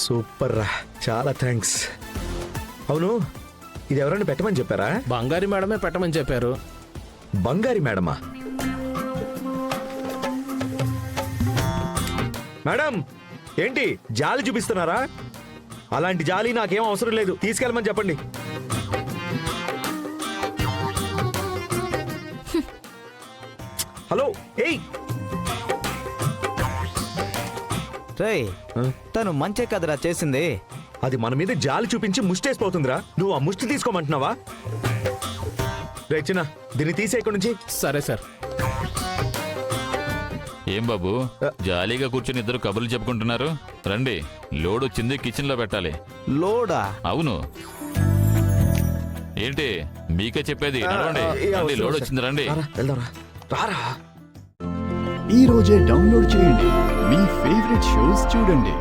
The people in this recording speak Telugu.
సూపర్ రా, చాలా థ్యాంక్స్. అవును, ఇది ఎవరైనా పెట్టమని చెప్పారా? బంగారి మేడమే పెట్టమని చెప్పారు. బంగారి మేడమా? మేడం ఏంటి జాలి చూపిస్తున్నారా? అలాంటి జాలి నాకేం అవసరం లేదు, తీసుకెళ్ళమని చెప్పండి. హలో, ఏయ్ రేయ్, తను మంచే కదరా చేసింది. అది మన మీద జాలి చూపించి ముష్టేసిపోతుందిరా. నువ్వు ఆ ముష్టి తీసుకోమంటున్నావా? రే చిన్న, దీన్ని తీసే ఇక్కడి నుంచి. సరే సార్. ఏం బాబు, జాలీగా కూర్చొని ఇద్దరు కబుర్లు చెప్పుకుంటున్నారు. రండి, లోడ్ వచ్చింది, కిచెన్ లో పెట్టాలి. లోడా? అవును. ఏంటి మీకే చెప్పేది, నడవండి. రండి, లోడ్ వచ్చింది, రండి. వెళ్దారా, రారా. ఈ రోజే డౌన్లోడ్ చేయండి, మీ ఫేవరెట్ షోస్ చూడండి.